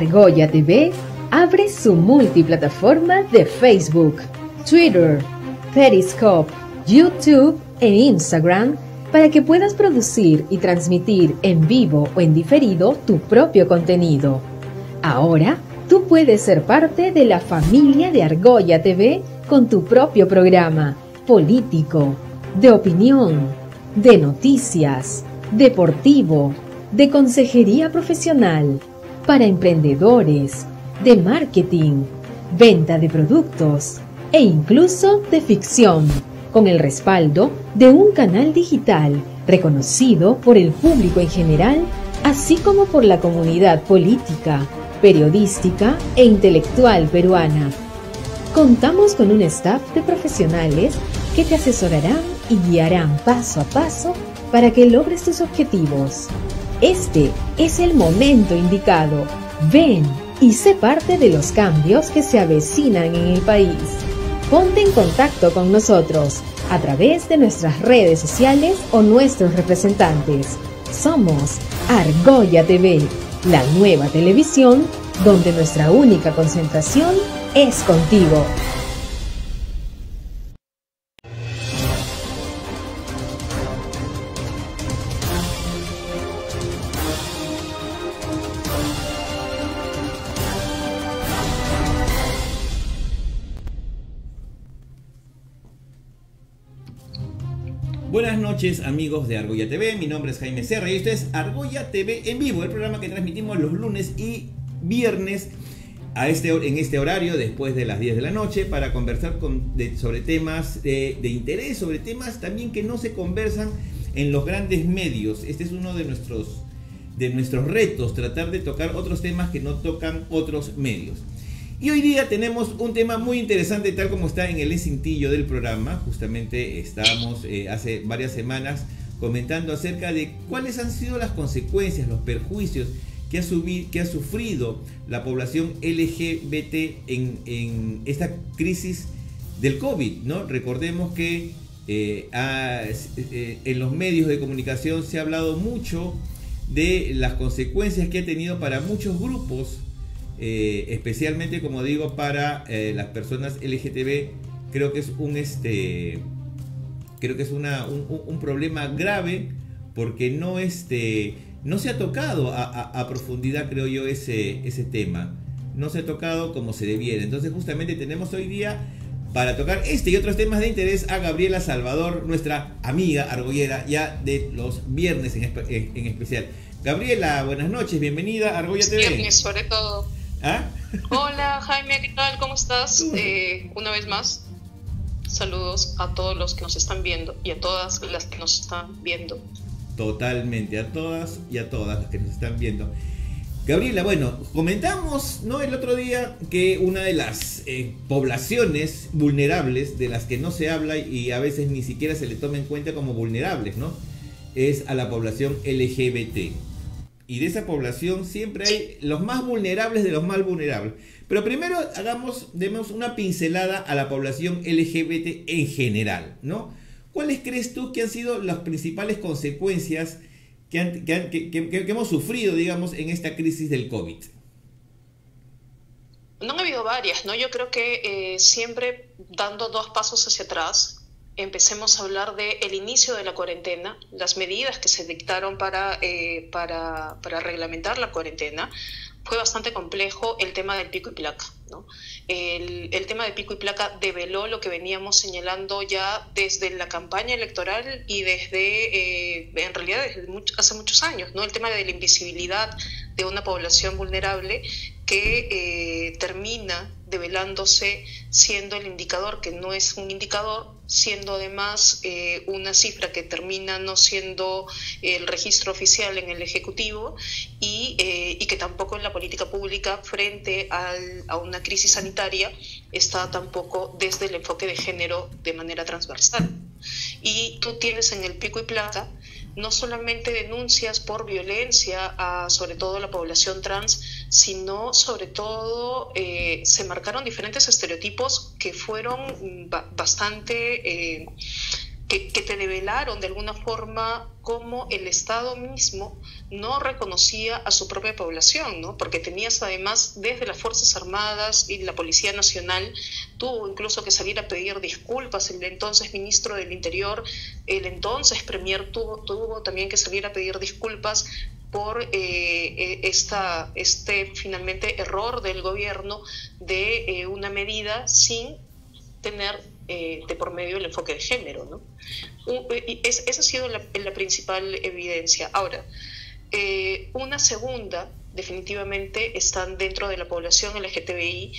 Argolla TV abre su multiplataforma de Facebook, Twitter, Periscope, YouTube e Instagram para que puedas producir y transmitir en vivo o en diferido tu propio contenido. Ahora, tú puedes ser parte de la familia de Argolla TV con tu propio programa político, de opinión, de noticias, deportivo, de consejería profesional, para emprendedores, de marketing, venta de productos e incluso de ficción, con el respaldo de un canal digital reconocido por el público en general, así como por la comunidad política, periodística e intelectual peruana. Contamos con un staff de profesionales que te asesorarán y guiarán paso a paso para que logres tus objetivos. Este es el momento indicado. Ven y sé parte de los cambios que se avecinan en el país. Ponte en contacto con nosotros a través de nuestras redes sociales o nuestros representantes. Somos Argolla TV, la nueva televisión donde nuestra única concentración es contigo. Buenas noches amigos de Argolla TV, mi nombre es Jaime Serra y esto es Argolla TV en vivo, el programa que transmitimos los lunes y viernes en este horario después de las 10 de la noche para conversar sobre temas de interés, sobre temas también que no se conversan en los grandes medios. Este es uno de nuestros retos, tratar de tocar otros temas que no tocan otros medios. Y hoy día tenemos un tema muy interesante, tal como está en el cintillo del programa. Justamente estábamos hace varias semanas comentando acerca de cuáles han sido las consecuencias, los perjuicios que ha sufrido la población LGBT en esta crisis del COVID, ¿no? Recordemos que en los medios de comunicación se ha hablado mucho de las consecuencias que ha tenido para muchos grupos, especialmente, como digo, para las personas LGTB. Creo que es un problema grave porque no se ha tocado a profundidad, creo yo, ese tema. No se ha tocado como se debiera. Entonces justamente tenemos hoy día para tocar este y otros temas de interés a Gabriela Salvador, nuestra amiga argollera ya de los viernes en especial. Gabriela, buenas noches, bienvenida a Argolla TV. Viernes sobre todo. ¿Ah? Hola Jaime, ¿qué tal? ¿Cómo estás? Una vez más, saludos a todos los que nos están viendo y a todas las que nos están viendo. Totalmente, a todas y a todas las que nos están viendo. Gabriela, bueno, comentamos, ¿no?, el otro día que una de las poblaciones vulnerables de las que no se habla y a veces ni siquiera se le toma en cuenta como vulnerables, ¿no?, es a la población LGBT. Y de esa población siempre hay los más vulnerables de los más vulnerables. Pero primero demos una pincelada a la población LGBT en general, ¿no? ¿Cuáles crees tú que han sido las principales consecuencias que hemos sufrido, digamos, en esta crisis del COVID? No han habido varias, ¿no? Yo creo que siempre dando dos pasos hacia atrás, empecemos a hablar del inicio de la cuarentena, las medidas que se dictaron para reglamentar la cuarentena. Fue bastante complejo el tema del pico y placa, ¿no? El tema de pico y placa develó lo que veníamos señalando ya desde la campaña electoral y en realidad desde hace muchos años, ¿no? El tema de la invisibilidad de una población vulnerable que termina develándose siendo el indicador que no es un indicador, siendo además una cifra que termina no siendo el registro oficial en el Ejecutivo y que tampoco en la política pública frente a una crisis sanitaria está tampoco desde el enfoque de género de manera transversal. Y tú tienes en el pico y placa no solamente denuncias por violencia a sobre todo la población trans, sino sobre todo se marcaron diferentes estereotipos que fueron bastante que te develaron de alguna forma cómo el Estado mismo no reconocía a su propia población, ¿no? Porque tenías además desde las Fuerzas Armadas y la Policía Nacional, tuvo incluso que salir a pedir disculpas, el entonces ministro del Interior, el entonces premier tuvo también que salir a pedir disculpas por finalmente error del gobierno de una medida sin tener de por medio el enfoque de género, ¿no? Esa ha sido la principal evidencia. Ahora, una segunda, definitivamente, están dentro de la población LGTBI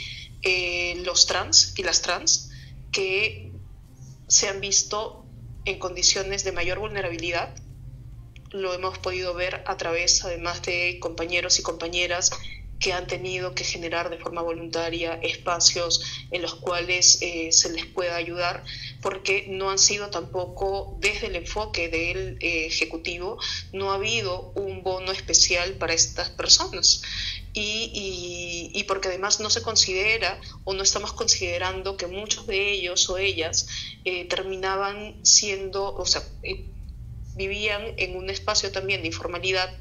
los trans y las trans, que se han visto en condiciones de mayor vulnerabilidad. Lo hemos podido ver a través, además de compañeros y compañeras que han tenido que generar de forma voluntaria espacios en los cuales se les pueda ayudar, porque no han sido tampoco, desde el enfoque del Ejecutivo, no ha habido un bono especial para estas personas. Y porque además no se considera o no estamos considerando que muchos de ellos o ellas terminaban siendo, o sea, vivían en un espacio también de informalidad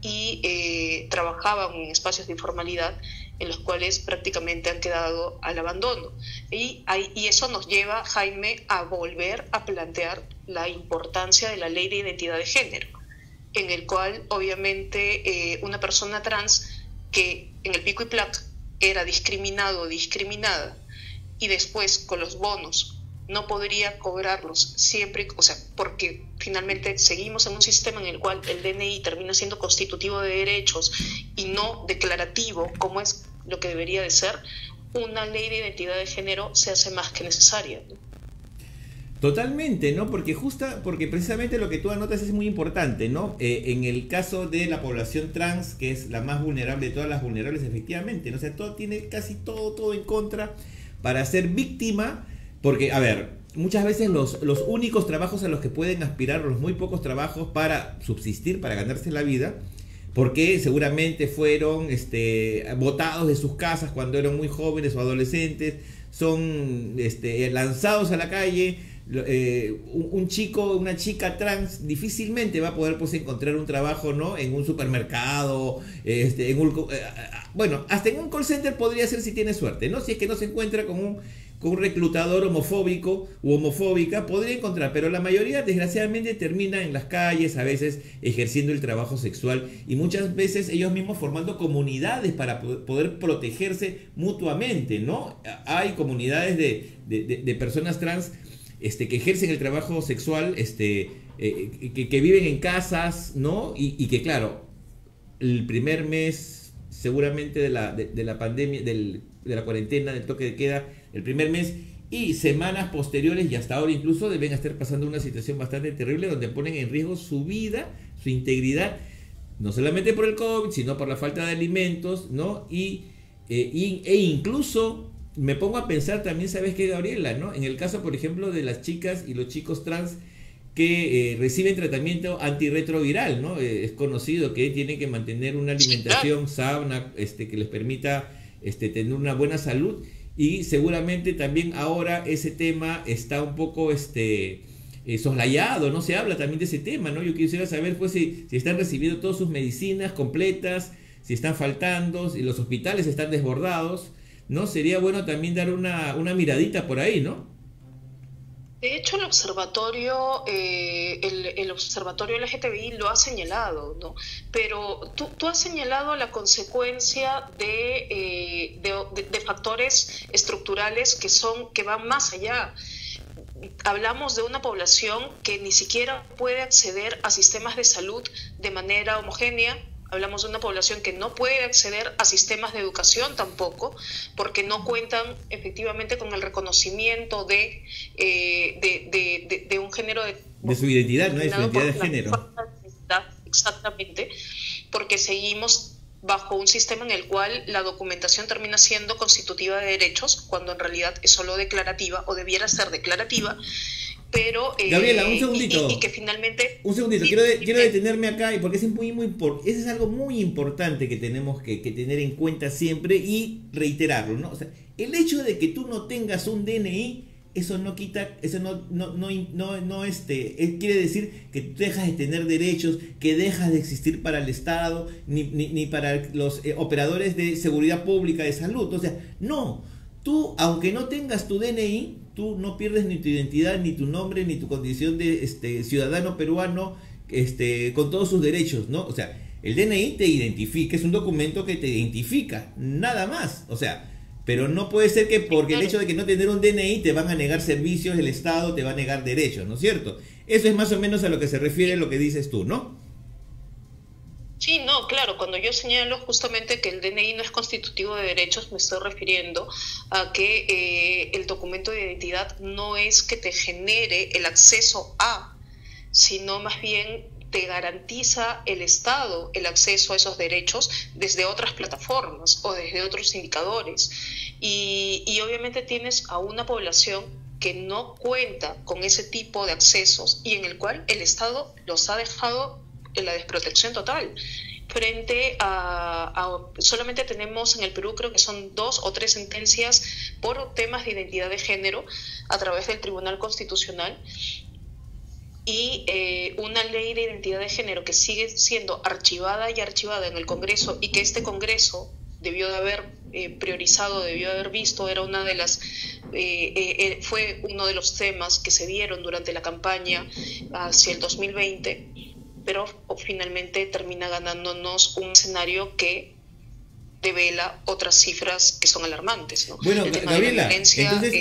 y trabajaban en espacios de informalidad en los cuales prácticamente han quedado al abandono. Y eso nos lleva, Jaime, a volver a plantear la importancia de la ley de identidad de género, en el cual obviamente una persona trans que en el pico y placa era discriminado o discriminada y después con los bonos no podría cobrarlos siempre, o sea, porque finalmente seguimos en un sistema en el cual el DNI termina siendo constitutivo de derechos y no declarativo, como es lo que debería de ser. Una ley de identidad de género se hace más que necesaria, ¿no? Totalmente, ¿no? Porque precisamente lo que tú anotas es muy importante, ¿no? En el caso de la población trans, que es la más vulnerable de todas las vulnerables, efectivamente, ¿no? O sea, tiene casi todo en contra para ser víctima. Porque, a ver, muchas veces los únicos trabajos a los que pueden aspirar, los muy pocos trabajos para subsistir, para ganarse la vida, porque seguramente fueron botados de sus casas cuando eran muy jóvenes o adolescentes, son lanzados a la calle. Un chico, una chica trans difícilmente va a poder pues encontrar un trabajo, ¿no? En un supermercado, bueno, hasta en un call center podría ser si tiene suerte, ¿no? Si es que no se encuentra con un reclutador homofóbico u homofóbica, podría encontrar, pero la mayoría desgraciadamente termina en las calles, a veces ejerciendo el trabajo sexual y muchas veces ellos mismos formando comunidades para poder protegerse mutuamente, ¿no? Hay comunidades de personas trans que ejercen el trabajo sexual, que viven en casas, ¿no? Y que claro, el primer mes seguramente de la pandemia, de la cuarentena, del toque de queda, el primer mes y semanas posteriores y hasta ahora incluso deben estar pasando una situación bastante terrible donde ponen en riesgo su vida, su integridad, no solamente por el COVID, sino por la falta de alimentos, ¿no? E incluso me pongo a pensar también, ¿sabes qué, Gabriela? ¿No? En el caso, por ejemplo, de las chicas y los chicos trans que reciben tratamiento antirretroviral, ¿no? Es conocido que tienen que mantener una alimentación sana, que les permita tener una buena salud. Y seguramente también ahora ese tema está un poco soslayado, no se habla también de ese tema, ¿no? Yo quisiera saber pues si están recibiendo todas sus medicinas completas, si están faltando, si los hospitales están desbordados, ¿no? Sería bueno también dar una miradita por ahí, ¿no? De hecho, el observatorio LGTBI lo ha señalado, ¿no? Pero tú has señalado la consecuencia de factores estructurales que van más allá. Hablamos de una población que ni siquiera puede acceder a sistemas de salud de manera homogénea. Hablamos de una población que no puede acceder a sistemas de educación tampoco, porque no cuentan efectivamente con el reconocimiento de un género de su identidad, ¿no? De su identidad de género. Exactamente, porque seguimos bajo un sistema en el cual la documentación termina siendo constitutiva de derechos, cuando en realidad es solo declarativa o debiera ser declarativa. Pero, Gabriela, un segundito. Y que finalmente... Un segundito, quiero detenerme acá porque eso es algo muy importante que tenemos que tener en cuenta siempre y reiterarlo, ¿no? O sea, el hecho de que tú no tengas un DNI eso no quita, eso quiere decir que tú dejas de tener derechos, que dejas de existir para el Estado, ni para los operadores de seguridad pública, de salud. O sea, no, tú, aunque no tengas tu DNI, tú no pierdes ni tu identidad, ni tu nombre, ni tu condición de ciudadano peruano, con todos sus derechos, ¿no? O sea, el DNI te identifica, es un documento que te identifica, nada más. O sea, pero no puede ser que porque el hecho de que no tener un DNI te van a negar servicios, el Estado te va a negar derechos, ¿no es cierto? Eso es más o menos a lo que se refiere lo que dices tú, ¿no? Sí, no, claro, cuando yo señalo justamente que el DNI no es constitutivo de derechos, me estoy refiriendo a que el documento de identidad no es que te genere el acceso a, sino más bien te garantiza el Estado el acceso a esos derechos desde otras plataformas o desde otros indicadores. Y obviamente tienes a una población que no cuenta con ese tipo de accesos y en el cual el Estado los ha dejado en la desprotección total. Frente solamente tenemos en el Perú, creo que son 2 o 3 sentencias por temas de identidad de género a través del Tribunal Constitucional, y una ley de identidad de género que sigue siendo archivada y archivada en el Congreso, y que este Congreso debió de haber priorizado, debió de haber visto, era una de las fue uno de los temas que se dieron durante la campaña hacia el 2020, pero finalmente termina ganándonos un escenario que devela otras cifras que son alarmantes, ¿no? Bueno, Gabriela, entonces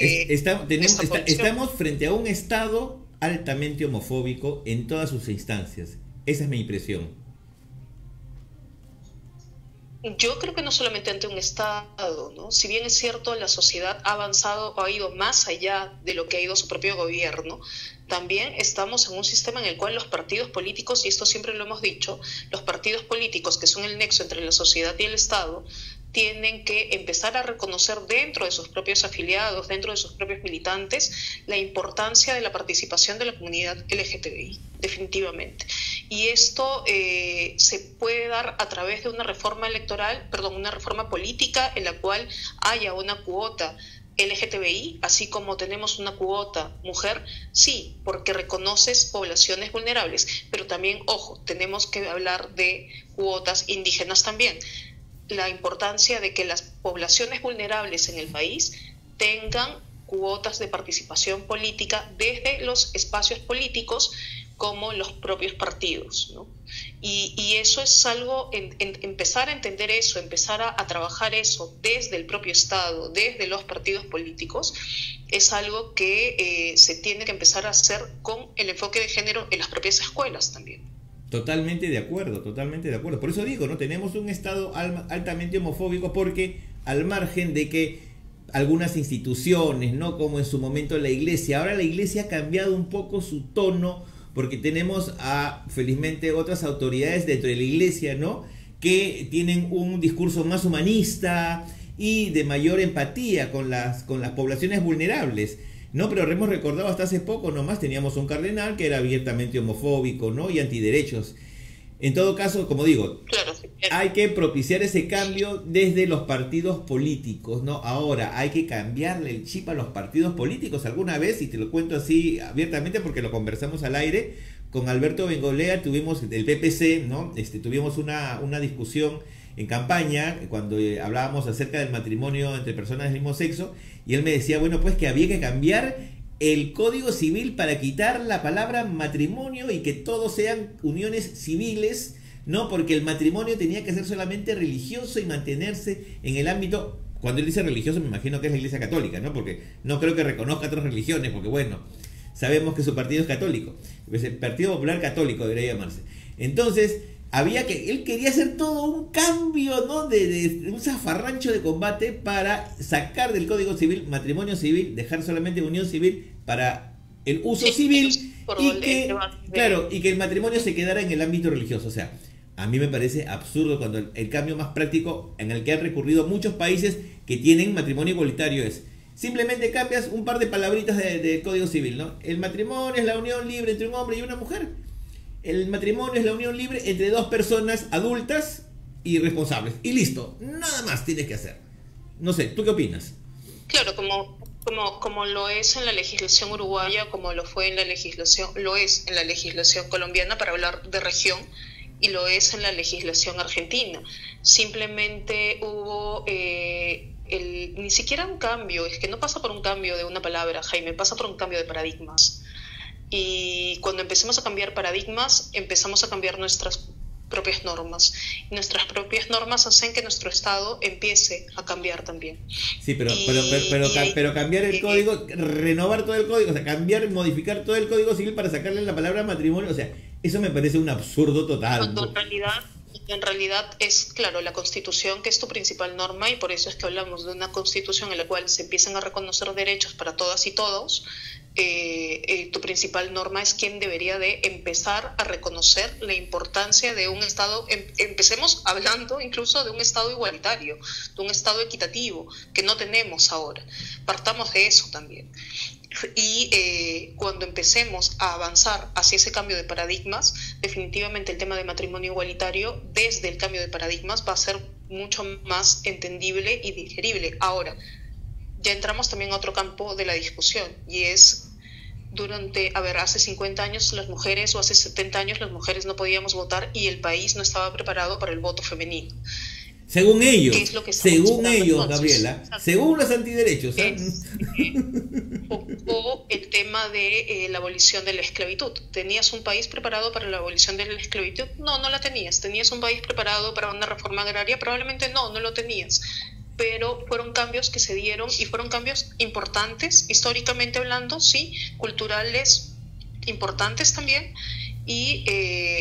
estamos frente a un Estado altamente homofóbico en todas sus instancias. Esa es mi impresión. Yo creo que no solamente ante un Estado, ¿no? Si bien es cierto, la sociedad ha avanzado, ha ido más allá de lo que ha ido su propio gobierno, también estamos en un sistema en el cual los partidos políticos, y esto siempre lo hemos dicho, los partidos políticos, que son el nexo entre la sociedad y el Estado, tienen que empezar a reconocer dentro de sus propios afiliados, dentro de sus propios militantes, la importancia de la participación de la comunidad LGTBI, definitivamente. Y esto se puede dar a través de una reforma una reforma política en la cual haya una cuota LGTBI, así como tenemos una cuota mujer, sí, porque reconoces poblaciones vulnerables, pero también, ojo, tenemos que hablar de cuotas indígenas también. La importancia de que las poblaciones vulnerables en el país tengan cuotas de participación política desde los espacios políticos como los propios partidos, ¿no? Y eso es algo, empezar a entender eso, empezar a trabajar eso desde el propio Estado, desde los partidos políticos, es algo que se tiene que empezar a hacer con el enfoque de género en las propias escuelas también. Totalmente de acuerdo, totalmente de acuerdo. Por eso digo, ¿no? Tenemos un Estado altamente homofóbico porque al margen de que algunas instituciones, ¿no? Como en su momento la Iglesia, ahora la Iglesia ha cambiado un poco su tono porque tenemos felizmente otras autoridades dentro de la Iglesia, ¿no? Que tienen un discurso más humanista y de mayor empatía con las poblaciones vulnerables, ¿no? Pero hemos recordado hasta hace poco nomás teníamos un cardenal que era abiertamente homofóbico, ¿no? Y antiderechos. En todo caso, como digo, claro, hay que propiciar ese cambio desde los partidos políticos, ¿no? Ahora, hay que cambiarle el chip a los partidos políticos alguna vez, y te lo cuento así abiertamente porque lo conversamos al aire, con Alberto Bengolea tuvimos del PPC, ¿no? Tuvimos una discusión en campaña cuando hablábamos acerca del matrimonio entre personas del mismo sexo, y él me decía, bueno, pues que había que cambiar el Código Civil para quitar la palabra matrimonio y que todos sean uniones civiles, ¿no? Porque el matrimonio tenía que ser solamente religioso y mantenerse en el ámbito, cuando él dice religioso me imagino que es la Iglesia Católica, ¿no? Porque no creo que reconozca otras religiones, porque bueno, sabemos que su partido es católico, pues el Partido Popular Católico debería llamarse. Entonces, él quería hacer todo un cambio, ¿no? De un zafarrancho de combate para sacar del Código Civil matrimonio civil, dejar solamente unión civil para el uso civil, y que el matrimonio se quedara en el ámbito religioso. O sea, a mí me parece absurdo cuando el cambio más práctico en el que han recurrido muchos países que tienen matrimonio igualitario es simplemente cambias un par de palabritas del Código Civil, ¿no? El matrimonio es la unión libre entre un hombre y una mujer. El matrimonio es la unión libre entre dos personas adultas y responsables. Y listo, nada más tienes que hacer. No sé, ¿tú qué opinas? Claro, como como lo es en la legislación uruguaya, como lo es en la legislación colombiana para hablar de región, y lo es en la legislación argentina. Simplemente hubo ni siquiera un cambio, es que no pasa por un cambio de una palabra, Jaime, pasa por un cambio de paradigmas. Y cuando empecemos a cambiar paradigmas, empezamos a cambiar nuestras propias normas. Y nuestras propias normas hacen que nuestro Estado empiece a cambiar también. Sí, pero cambiar el código, renovar todo el código, o sea, cambiar, modificar todo el código civil para sacarle la palabra matrimonio, o sea, eso me parece un absurdo total. Cuando en realidad es, claro, la Constitución, que es tu principal norma, y por eso es que hablamos de una Constitución en la cual se empiezan a reconocer derechos para todas y todos. Tu principal norma es quien debería de empezar a reconocer la importancia de un Estado, empecemos hablando incluso de un Estado igualitario, de un Estado equitativo, que no tenemos ahora. Partamos de eso también. Y cuando empecemos a avanzar hacia ese cambio de paradigmas, definitivamente el tema de matrimonio igualitario, desde el cambio de paradigmas, va a ser mucho más entendible y digerible. Ahora, ya entramos también a otro campo de la discusión, y es hace 50 años las mujeres, o hace 70 años las mujeres no podíamos votar y el país no estaba preparado para el voto femenino. Según ellos, entonces, Gabriela, según los antiderechos. O el tema de la abolición de la esclavitud. ¿Tenías un país preparado para la abolición de la esclavitud? No, no la tenías. ¿Tenías un país preparado para una reforma agraria? Probablemente no lo tenías. Pero fueron cambios que se dieron y fueron cambios importantes, históricamente hablando, sí, culturales importantes también. Y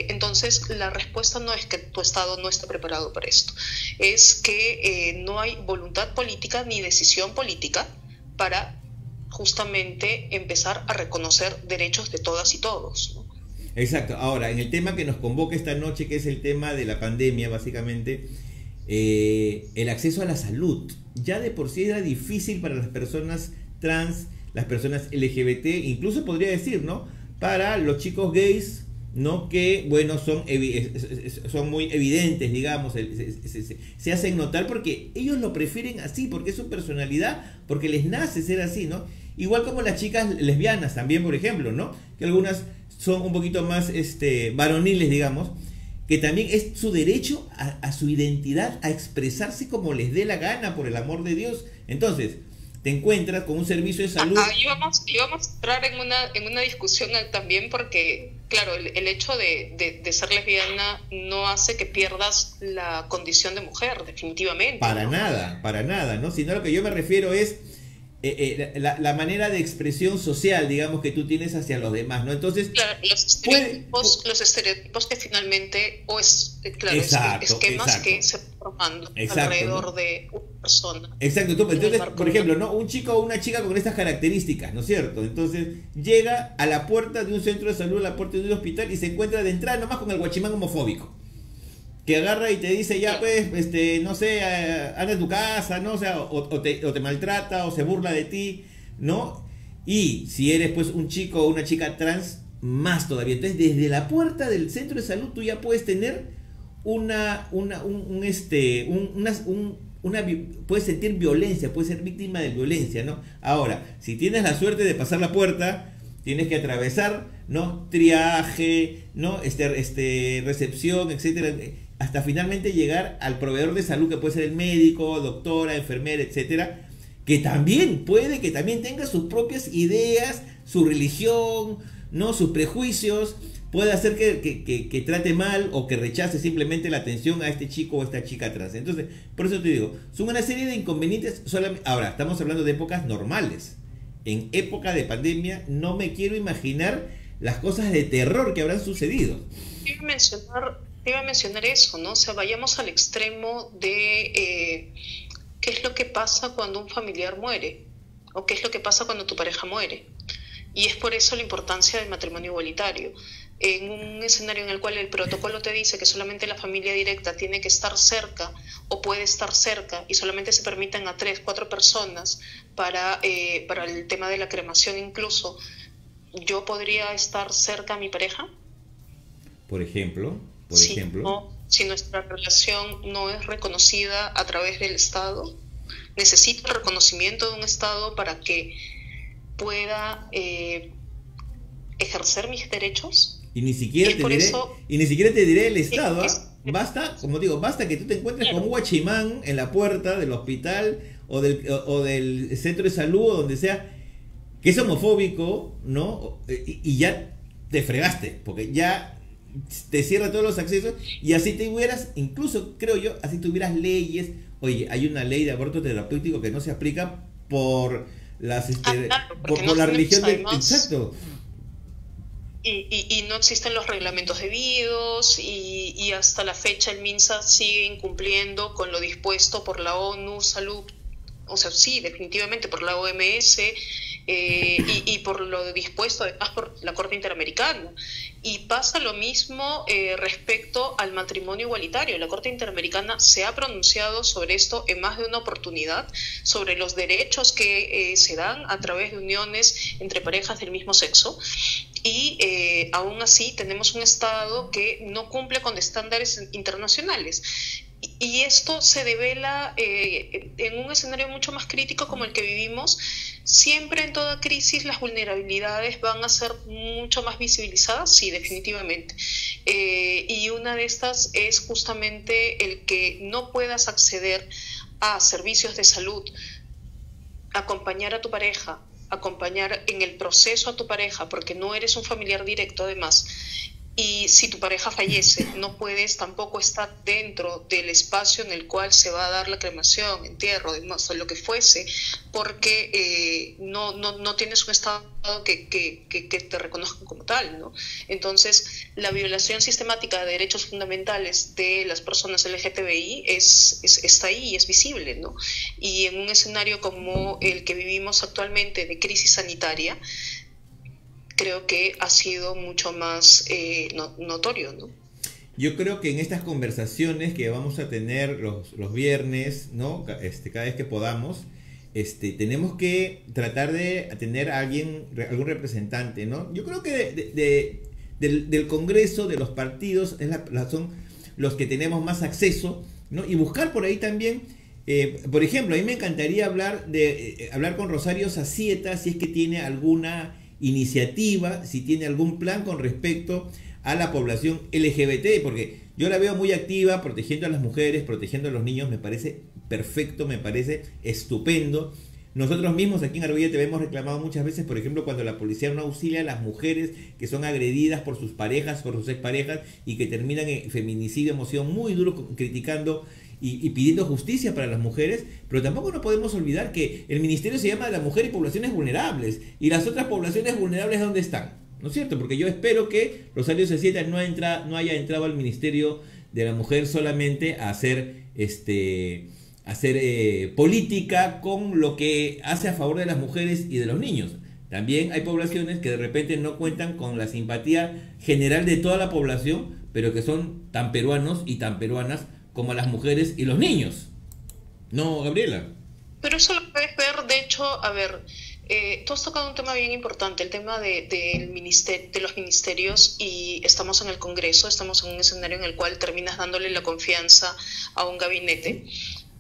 entonces la respuesta no es que tu Estado no está preparado para esto, es que no hay voluntad política ni decisión política para justamente empezar a reconocer derechos de todas y todos, ¿no? Exacto. Ahora, en el tema que nos convoca esta noche, que es el tema de la pandemia, básicamente, el acceso a la salud. Ya de por sí era difícil para las personas trans, las personas LGBT, incluso podría decir, ¿no? Para los chicos gays, ¿no? Que, bueno, son muy evidentes, digamos, se hacen notar porque ellos lo prefieren así, porque es su personalidad, porque les nace ser así, ¿no? Igual como las chicas lesbianas también, por ejemplo, ¿no? Que algunas son un poquito más varoniles, digamos, que también es su derecho a su identidad, a expresarse como les dé la gana, por el amor de Dios. Entonces, te encuentras con un servicio de salud. Íbamos a entrar en una discusión también, porque, claro, el hecho de ser lesbiana no hace que pierdas la condición de mujer, definitivamente. Para nada, ¿no? Sino lo que yo me refiero es la manera de expresión social, digamos, que tú tienes hacia los demás, ¿no? Entonces, claro, los estereotipos que finalmente, esquemas que se van formando alrededor, ¿no?, de una persona. Exacto. Entonces, por ejemplo, ¿no? Un chico o una chica con estas características, ¿no es cierto? Entonces, llega a la puerta de un centro de salud, a la puerta de un hospital, y se encuentra de entrada nomás con el guachimán homofóbico, que agarra y te dice, ya pues, no sé, anda en tu casa, ¿no? O sea, o te maltrata, o se burla de ti, ¿no? Y si eres pues un chico o una chica trans, más todavía. Entonces, desde la puerta del centro de salud tú ya puedes tener puedes sentir violencia, puedes ser víctima de violencia, ¿no? Ahora, si tienes la suerte de pasar la puerta, tienes que atravesar, ¿no? Triaje, ¿no? Recepción, etcétera, hasta finalmente llegar al proveedor de salud, que puede ser el médico, doctora, enfermera, etcétera, que también tenga sus propias ideas, su religión, ¿no? Sus prejuicios, puede hacer que trate mal o que rechace simplemente la atención a este chico o esta chica trans. Entonces, por eso te digo, son una serie de inconvenientes. Ahora, estamos hablando de épocas normales. En época de pandemia no me quiero imaginar las cosas de terror que habrán sucedido. Iba a mencionar eso, ¿no? O sea, vayamos al extremo de qué es lo que pasa cuando un familiar muere, o qué es lo que pasa cuando tu pareja muere. Y es por eso la importancia del matrimonio igualitario. En un escenario en el cual el protocolo te dice que solamente la familia directa tiene que estar cerca o puede estar cerca, y solamente se permiten a 3, 4 personas para el tema de la cremación incluso, ¿yo podría estar cerca a mi pareja? Por ejemplo. Si nuestra relación no es reconocida a través del Estado, necesito el reconocimiento de un Estado para que pueda ejercer mis derechos. Y ni siquiera te diré el Estado, basta, como digo, basta que tú te encuentres con un guachimán en la puerta del hospital o del centro de salud o donde sea, que es homofóbico, ¿no? Y ya te fregaste, porque ya te cierra todos los accesos, y así te hubieras, incluso creo yo, así tuvieras leyes. Oye, hay una ley de aborto terapéutico que no se aplica por las por la religión de... Exacto. Y no existen los reglamentos debidos, y hasta la fecha el MINSA sigue incumpliendo con lo dispuesto por la ONU Salud, o sea, sí, definitivamente por la OMS, y por lo dispuesto además por la Corte Interamericana. Y pasa lo mismo respecto al matrimonio igualitario. La Corte Interamericana se ha pronunciado sobre esto en más de una oportunidad, sobre los derechos que se dan a través de uniones entre parejas del mismo sexo. Y aún así tenemos un Estado que no cumple con estándares internacionales. Y esto se devela en un escenario mucho más crítico como el que vivimos. Siempre en toda crisis las vulnerabilidades van a ser mucho más visibilizadas, sí, definitivamente. Y una de estas es justamente el que no puedas acceder a servicios de salud, acompañar a tu pareja, acompañar en el proceso a tu pareja, porque no eres un familiar directo además. Y si tu pareja fallece, no puedes tampoco estar dentro del espacio en el cual se va a dar la cremación, entierro, o lo que fuese, porque no tienes un Estado que te reconozca como tal, ¿no? Entonces, la violación sistemática de derechos fundamentales de las personas LGTBI está ahí y es visible, ¿no? Y en un escenario como el que vivimos actualmente de crisis sanitaria, creo que ha sido mucho más notorio, ¿no? Yo creo que en estas conversaciones que vamos a tener los viernes, ¿no? Cada vez que podamos, tenemos que tratar de tener a algún representante, ¿no? Yo creo que del Congreso, de los partidos, son los que tenemos más acceso, ¿no? Y buscar por ahí también, por ejemplo, a mí me encantaría hablar con Rosario Sacieta, si es que tiene alguna iniciativa, si tiene algún plan con respecto a la población LGBT, porque yo la veo muy activa, protegiendo a las mujeres, protegiendo a los niños. Me parece perfecto, me parece estupendo. Nosotros mismos aquí en Argolla TV hemos reclamado muchas veces, por ejemplo, cuando la policía no auxilia a las mujeres que son agredidas por sus parejas, por sus exparejas, y que terminan en feminicidio. Hemos sido muy duros criticando y pidiendo justicia para las mujeres, pero tampoco no podemos olvidar que el ministerio se llama de la mujer y poblaciones vulnerables, y las otras poblaciones vulnerables, ¿dónde están? ¿No es cierto? Porque yo espero que Rosario Sacieta no haya entrado al Ministerio de la Mujer solamente a hacer política con lo que hace a favor de las mujeres y de los niños. También hay poblaciones que de repente no cuentan con la simpatía general de toda la población, pero que son tan peruanos y tan peruanas como las mujeres y los niños. ¿No, Gabriela? Pero eso lo puedes ver, de hecho, a ver, tú has tocado un tema bien importante, el tema de los ministerios, y estamos en el Congreso, estamos en un escenario en el cual terminas dándole la confianza a un gabinete,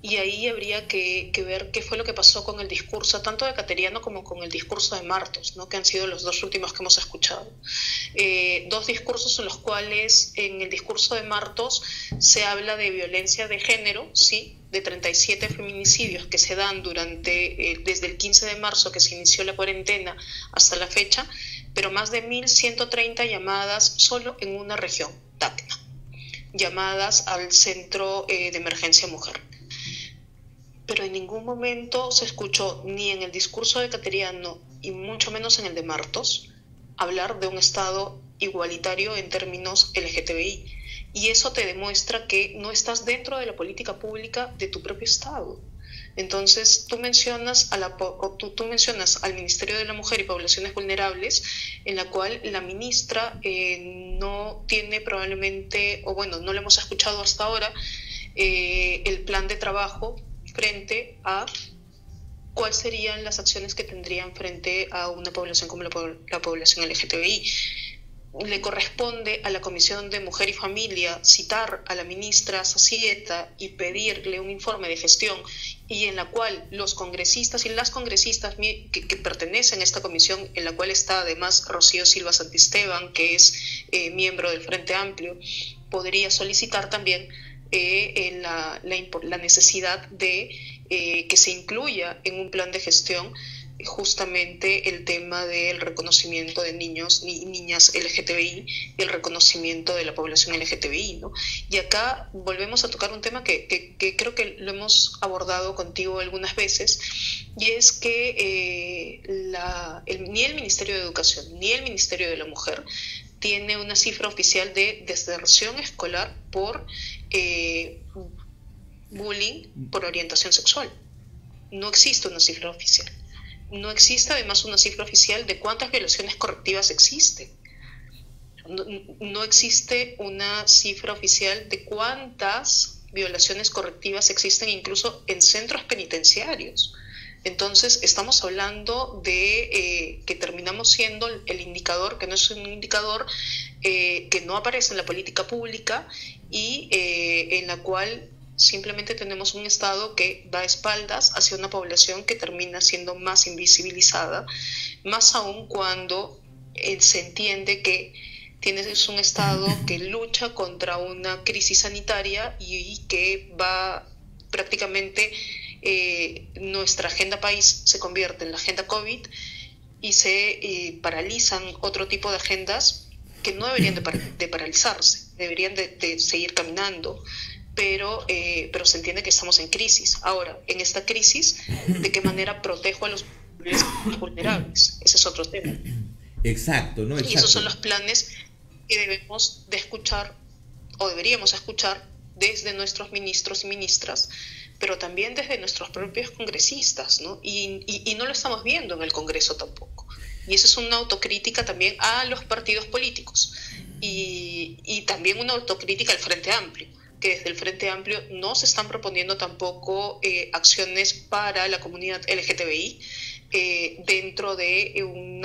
y ahí habría que ver qué fue lo que pasó con el discurso, tanto de Cateriano como con el discurso de Martos, ¿no? Que han sido los dos últimos que hemos escuchado. Dos discursos en los cuales, en el discurso de Martos, se habla de violencia de género, ¿sí?, de 37 feminicidios que se dan desde el 15 de marzo que se inició la cuarentena hasta la fecha, pero más de 1.130 llamadas solo en una región, Tacna, llamadas al Centro de Emergencia Mujer. Pero en ningún momento se escuchó, ni en el discurso de Cateriano y mucho menos en el de Martos, hablar de un Estado igualitario en términos LGTBI. Y eso te demuestra que no estás dentro de la política pública de tu propio Estado. Entonces, tú mencionas al Ministerio de la Mujer y Poblaciones Vulnerables, en la cual la ministra no tiene probablemente, o bueno, no le hemos escuchado hasta ahora, el plan de trabajo frente a cuáles serían las acciones que tendrían frente a una población como la población LGTBI. Le corresponde a la Comisión de Mujer y Familia citar a la ministra Sacieta y pedirle un informe de gestión y en la cual los congresistas y las congresistas que pertenecen a esta comisión, en la cual está además Rocío Silva Santisteban, que es miembro del Frente Amplio, podría solicitar también la necesidad de que se incluya en un plan de gestión justamente el tema del reconocimiento de niños y niñas LGTBI y el reconocimiento de la población LGTBI, ¿no? Y acá volvemos a tocar un tema que creo que lo hemos abordado contigo algunas veces, y es que ni el Ministerio de Educación ni el Ministerio de la Mujer tiene una cifra oficial de deserción escolar por bullying por orientación sexual. No existe una cifra oficial. No existe además una cifra oficial de cuántas violaciones correctivas existen. No existe una cifra oficial de cuántas violaciones correctivas existen incluso en centros penitenciarios. Entonces estamos hablando de que terminamos siendo el indicador, que no es un indicador que no aparece en la política pública y en la cual simplemente tenemos un Estado que da espaldas hacia una población que termina siendo más invisibilizada, más aún cuando se entiende que tienes un Estado que lucha contra una crisis sanitaria y que va prácticamente, nuestra agenda país se convierte en la agenda COVID y se paralizan otro tipo de agendas que no deberían de paralizarse, deberían de seguir caminando. Pero se entiende que estamos en crisis. Ahora, en esta crisis, ¿de qué manera protejo a los vulnerables? Ese es otro tema. Exacto, ¿no? Exacto. Y esos son los planes que debemos de escuchar, o deberíamos escuchar, desde nuestros ministros y ministras, pero también desde nuestros propios congresistas, ¿no? Y no lo estamos viendo en el Congreso tampoco. Y eso es una autocrítica también a los partidos políticos. Y también una autocrítica al Frente Amplio, que desde el Frente Amplio no se están proponiendo tampoco acciones para la comunidad LGTBI dentro de un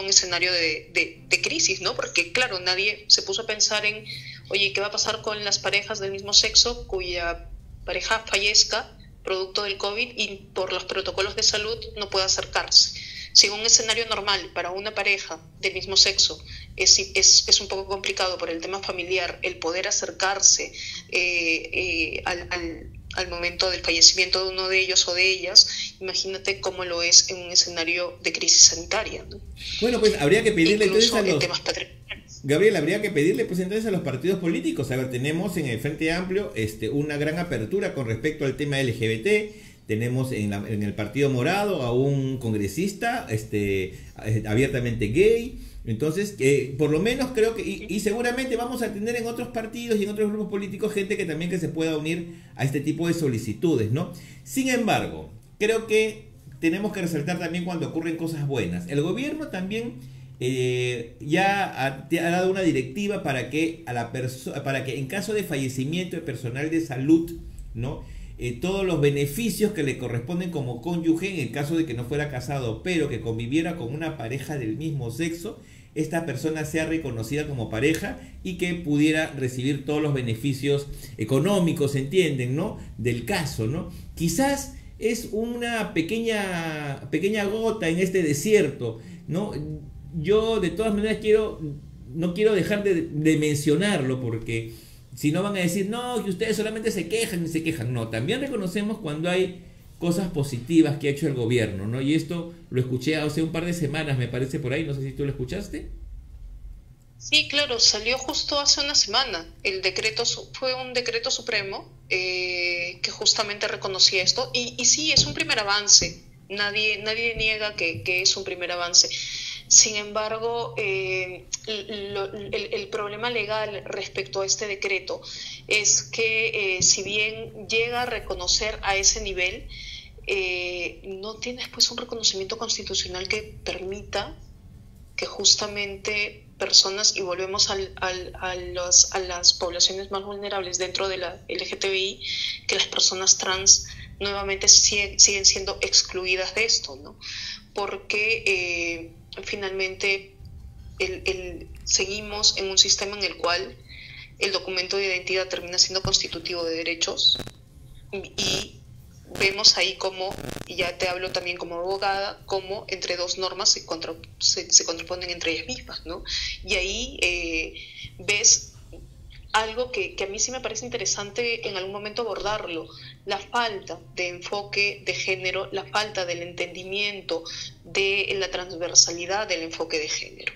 escenario de crisis, ¿no? Porque, claro, nadie se puso a pensar en, oye, ¿qué va a pasar con las parejas del mismo sexo cuya pareja fallezca producto del COVID y por los protocolos de salud no pueda acercarse? Si en un escenario normal para una pareja del mismo sexo es un poco complicado por el tema familiar el poder acercarse al momento del fallecimiento de uno de ellos o de ellas, imagínate cómo lo es en un escenario de crisis sanitaria, ¿no? Bueno, pues habría que pedirle incluso entonces a los... temas patrimoniales. Gabriel, habría que pedirle pues entonces a los partidos políticos. A ver, tenemos en el Frente Amplio una gran apertura con respecto al tema LGBT. Tenemos en el Partido Morado a un congresista abiertamente gay. Entonces, por lo menos creo que, y seguramente vamos a tener en otros partidos y en otros grupos políticos gente que también que se pueda unir a este tipo de solicitudes, ¿no? Sin embargo, creo que tenemos que resaltar también cuando ocurren cosas buenas. El gobierno también ya ha dado una directiva para que para que en caso de fallecimiento de personal de salud, ¿no? Todos los beneficios que le corresponden como cónyuge en el caso de que no fuera casado pero que conviviera con una pareja del mismo sexo, esta persona sea reconocida como pareja y que pudiera recibir todos los beneficios económicos, ¿entienden? ¿No? Del caso, ¿no? Quizás es una pequeña gota en este desierto, ¿no? Yo de todas maneras no quiero dejar de mencionarlo porque si no van a decir, no, que ustedes solamente se quejan y se quejan. No, también reconocemos cuando hay cosas positivas que ha hecho el gobierno, ¿no? Y esto lo escuché hace un par de semanas, me parece, por ahí, no sé si tú lo escuchaste. Sí, claro, salió justo hace una semana. El decreto fue un decreto supremo que justamente reconocía esto. Y sí, es un primer avance. Nadie niega que es un primer avance. Sin embargo, el problema legal respecto a este decreto es que si bien llega a reconocer a ese nivel, no tiene después un reconocimiento constitucional que permita que justamente personas, y volvemos a las poblaciones más vulnerables dentro de la LGTBI, que las personas trans nuevamente siguen siendo excluidas de esto, ¿no? Porque finalmente seguimos en un sistema en el cual el documento de identidad termina siendo constitutivo de derechos y vemos ahí cómo, y ya te hablo también como abogada, cómo entre dos normas se contraponen entre ellas mismas, ¿no? Y ahí ves algo que a mí sí me parece interesante en algún momento abordarlo, la falta de enfoque de género, la falta del entendimiento de la transversalidad del enfoque de género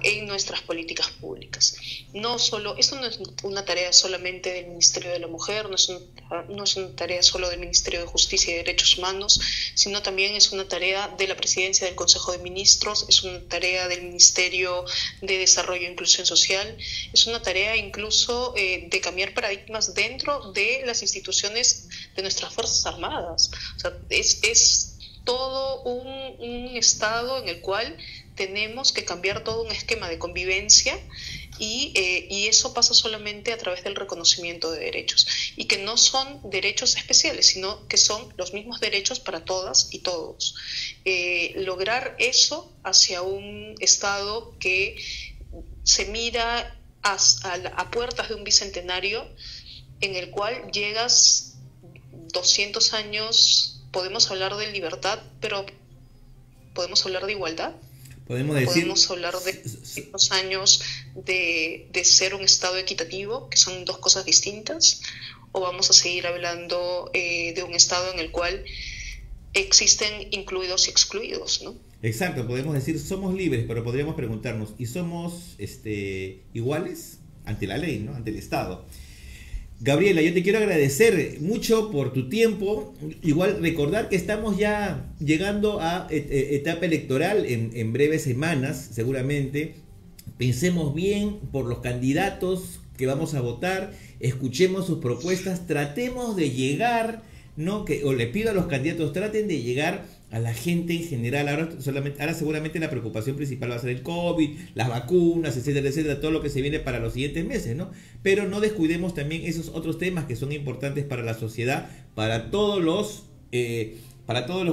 en nuestras políticas públicas. Esto no es una tarea solamente del Ministerio de la Mujer, no es una tarea solo del Ministerio de Justicia y Derechos Humanos, sino también es una tarea de la Presidencia del Consejo de Ministros, es una tarea del Ministerio de Desarrollo e Inclusión Social, es una tarea incluso de cambiar paradigmas dentro de las instituciones de nuestras Fuerzas Armadas. O sea, es todo un estado en el cual tenemos que cambiar todo un esquema de convivencia y eso pasa solamente a través del reconocimiento de derechos, y que no son derechos especiales, sino que son los mismos derechos para todas y todos. Lograr eso hacia un Estado que se mira a puertas de un bicentenario en el cual llegas 200 años, podemos hablar de libertad, pero ¿podemos hablar de igualdad? Podemos hablar de 200 años de ser un Estado equitativo, que son dos cosas distintas, o vamos a seguir hablando de un Estado en el cual existen incluidos y excluidos, ¿no? Exacto, podemos decir somos libres, pero podríamos preguntarnos, ¿y somos iguales ante la ley, ¿no? Ante el Estado? Gabriela, yo te quiero agradecer mucho por tu tiempo. Igual recordar que estamos ya llegando a etapa electoral en breves semanas, seguramente. Pensemos bien por los candidatos que vamos a votar, escuchemos sus propuestas, tratemos de llegar, ¿no? O le pido a los candidatos, traten de llegar a la gente en general. Ahora seguramente la preocupación principal va a ser el COVID, las vacunas, etcétera, etcétera, todo lo que se viene para los siguientes meses, ¿no? Pero no descuidemos también esos otros temas que son importantes para la sociedad, para todos los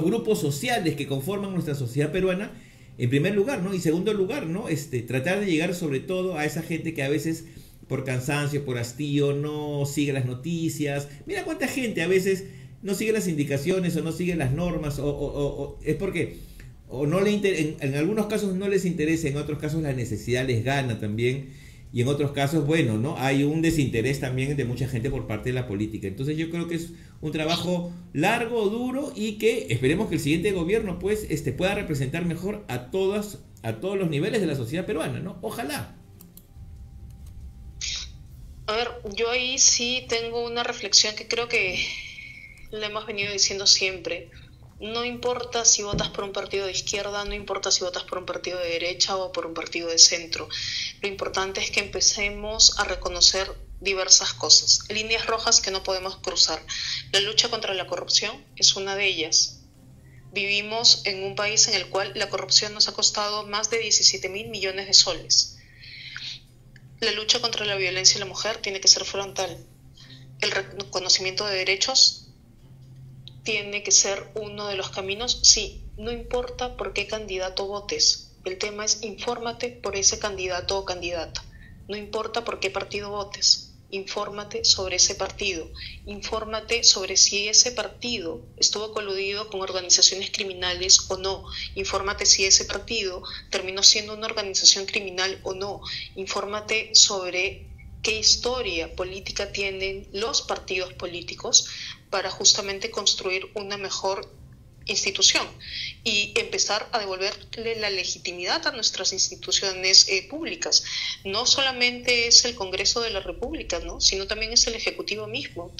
grupos sociales que conforman nuestra sociedad peruana, en primer lugar, ¿no? Y segundo lugar, ¿no? Tratar de llegar sobre todo a esa gente que a veces por cansancio, por hastío, no sigue las noticias. Mira cuánta gente a veces no sigue las indicaciones o no sigue las normas, o es porque no en algunos casos no les interesa, en otros casos la necesidad les gana también, y en otros casos, bueno, ¿no? Hay un desinterés también de mucha gente por parte de la política. Entonces yo creo que es un trabajo largo, duro, y que esperemos que el siguiente gobierno pues pueda representar mejor a todos los niveles de la sociedad peruana, ¿no? Ojalá. A ver, yo ahí sí tengo una reflexión que creo que lo hemos venido diciendo siempre. No importa si votas por un partido de izquierda, no importa si votas por un partido de derecha o por un partido de centro. Lo importante es que empecemos a reconocer diversas cosas, líneas rojas que no podemos cruzar. La lucha contra la corrupción es una de ellas. Vivimos en un país en el cual la corrupción nos ha costado más de 17.000 millones de soles. La lucha contra la violencia a la mujer tiene que ser frontal. El reconocimiento de derechos tiene que ser uno de los caminos. Sí, no importa por qué candidato votes. El tema es infórmate por ese candidato o candidata. No importa por qué partido votes. Infórmate sobre ese partido. Infórmate sobre si ese partido estuvo coludido con organizaciones criminales o no. Infórmate si ese partido terminó siendo una organización criminal o no. Infórmate sobre qué historia política tienen los partidos políticos para justamente construir una mejor institución y empezar a devolverle la legitimidad a nuestras instituciones públicas. No solamente es el Congreso de la República, ¿no? Sino también es el Ejecutivo mismo.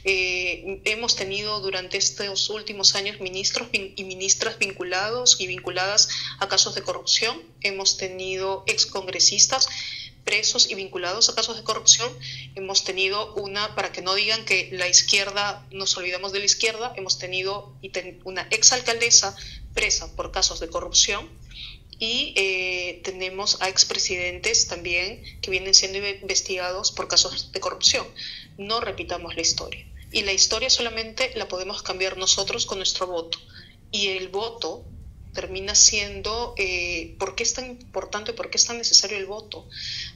Hemos tenido durante estos últimos años ministros y ministras vinculados y vinculadas a casos de corrupción. Hemos tenido excongresistas presos y vinculados a casos de corrupción. Hemos tenido para que no digan que la izquierda, nos olvidamos de la izquierda, hemos tenido una exalcaldesa presa por casos de corrupción, y tenemos a expresidentes también que vienen siendo investigados por casos de corrupción. No repitamos la historia. Y la historia solamente la podemos cambiar nosotros con nuestro voto. Y el voto termina siendo ¿por qué es tan importante, por qué es tan necesario el voto?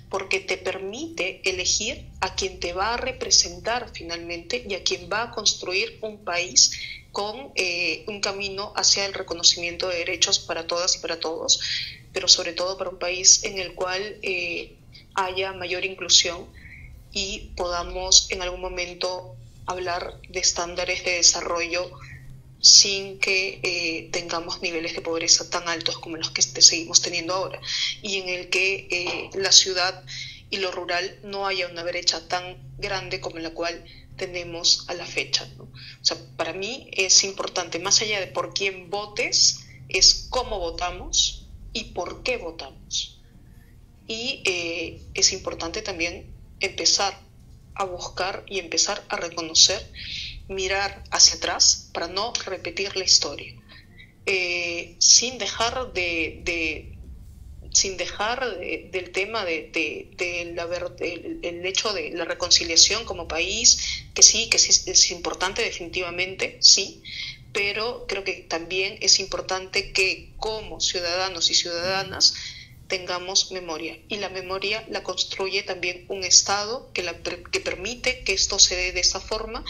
Porque te permite elegir a quien te va a representar finalmente y a quien va a construir un país con un camino hacia el reconocimiento de derechos para todas y para todos, pero sobre todo para un país en el cual haya mayor inclusión y podamos en algún momento hablar de estándares de desarrollo sin que tengamos niveles de pobreza tan altos como los que seguimos teniendo ahora, y en el que la ciudad y lo rural no haya una brecha tan grande como la cual tenemos a la fecha, ¿no? O sea, para mí es importante, más allá de por quién votes, es cómo votamos y por qué votamos. Y es importante también empezar a buscar y empezar a reconocer, mirar hacia atrás para no repetir la historia, sin dejar del tema del hecho de la reconciliación como país, que sí es importante definitivamente, sí, pero creo que también es importante que como ciudadanos y ciudadanas tengamos memoria, y la memoria la construye también un Estado que permite que esto se dé de esta forma,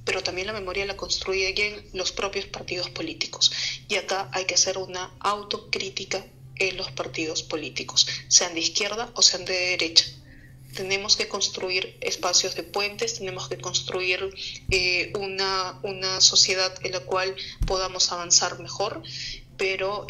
pero también la memoria la construyen los propios partidos políticos, y acá hay que hacer una autocrítica en los partidos políticos, sean de izquierda o sean de derecha. Tenemos que construir espacios de puentes, tenemos que construir una sociedad en la cual podamos avanzar mejor, pero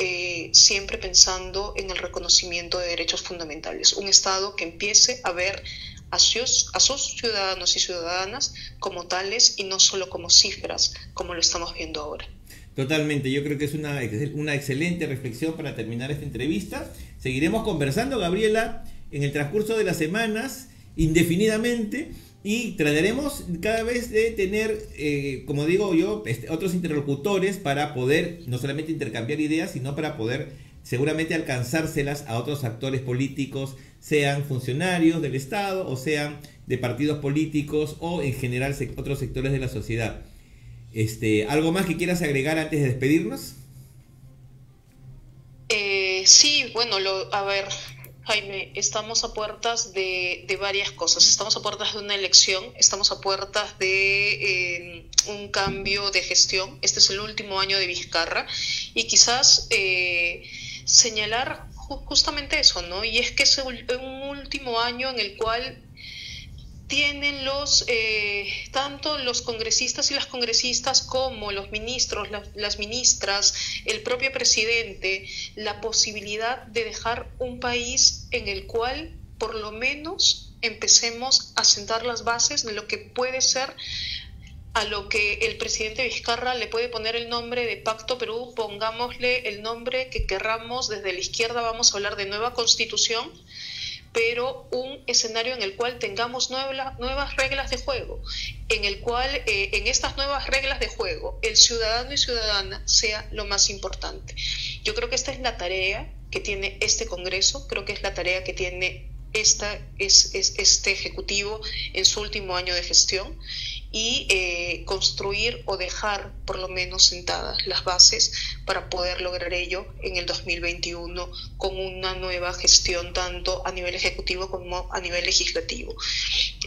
siempre pensando en el reconocimiento de derechos fundamentales. Un Estado que empiece a ver a sus ciudadanos y ciudadanas como tales y no solo como cifras, como lo estamos viendo ahora. Totalmente, yo creo que es una excelente reflexión para terminar esta entrevista. Seguiremos conversando, Gabriela, en el transcurso de las semanas, indefinidamente, y trataremos cada vez de tener, como digo yo, otros interlocutores para poder no solamente intercambiar ideas, sino para poder seguramente alcanzárselas a otros actores políticos, sean funcionarios del Estado o sean de partidos políticos o en general otros sectores de la sociedad. ¿Algo más que quieras agregar antes de despedirnos? Sí, bueno, a ver, Jaime, estamos a puertas de varias cosas. Estamos a puertas de una elección, estamos a puertas de un cambio de gestión. Este es el último año de Vizcarra y quizás señalar justamente eso, ¿no? Y es que es un último año en el cual tienen tanto los congresistas y las congresistas como los ministros, las ministras, el propio presidente, la posibilidad de dejar un país en el cual por lo menos empecemos a sentar las bases de lo que puede ser, a lo que el presidente Vizcarra le puede poner el nombre de Pacto Perú, pongámosle el nombre que querramos. Desde la izquierda vamos a hablar de nueva constitución, pero un escenario en el cual tengamos nuevas reglas de juego, en el cual en estas nuevas reglas de juego el ciudadano y ciudadana sea lo más importante. Yo creo que esta es la tarea que tiene este Congreso, creo que es la tarea que tiene este Ejecutivo en su último año de gestión, y construir o dejar por lo menos sentadas las bases para poder lograr ello en el 2021 con una nueva gestión tanto a nivel ejecutivo como a nivel legislativo.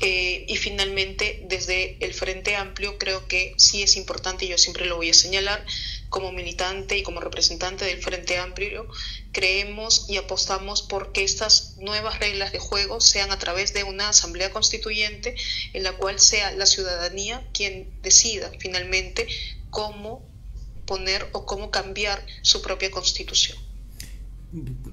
Y finalmente, desde el Frente Amplio, creo que sí es importante, y yo siempre lo voy a señalar, como militante y como representante del Frente Amplio, creemos y apostamos por que estas nuevas reglas de juego sean a través de una asamblea constituyente en la cual sea la ciudadanía quien decida finalmente cómo poner o cómo cambiar su propia constitución.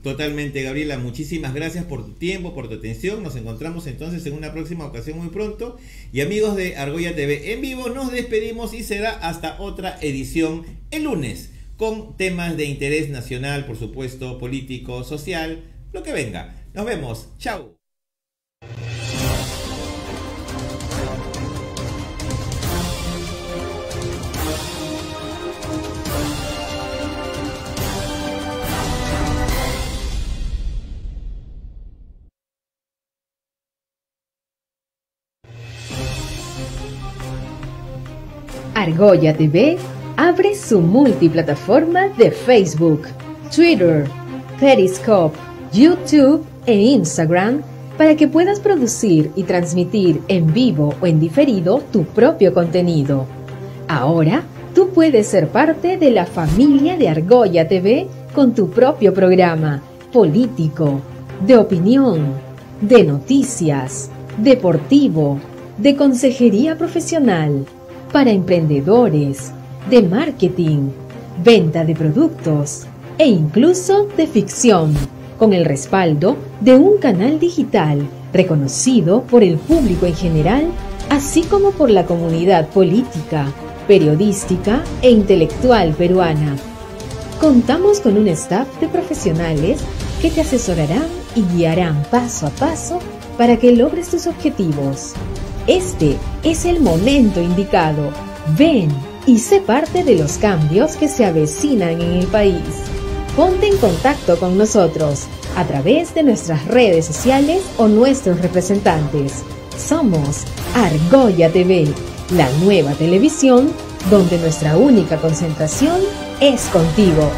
Totalmente, Gabriela, muchísimas gracias por tu tiempo, por tu atención. Nos encontramos entonces en una próxima ocasión muy pronto. Y amigos de Argolla TV en vivo, nos despedimos y será hasta otra edición el lunes, con temas de interés nacional, por supuesto, político, social, lo que venga. Nos vemos, chao. Argolla TV abre su multiplataforma de Facebook, Twitter, Periscope, YouTube e Instagram para que puedas producir y transmitir en vivo o en diferido tu propio contenido. Ahora, tú puedes ser parte de la familia de Argolla TV con tu propio programa político, de opinión, de noticias, deportivo, de consejería profesional, para emprendedores, de marketing, venta de productos e incluso de ficción, con el respaldo de un canal digital reconocido por el público en general, así como por la comunidad política, periodística e intelectual peruana. Contamos con un staff de profesionales que te asesorarán y guiarán paso a paso para que logres tus objetivos. Este es el momento indicado. Ven y sé parte de los cambios que se avecinan en el país. Ponte en contacto con nosotros a través de nuestras redes sociales o nuestros representantes. Somos Argolla TV, la nueva televisión donde nuestra única concentración es contigo.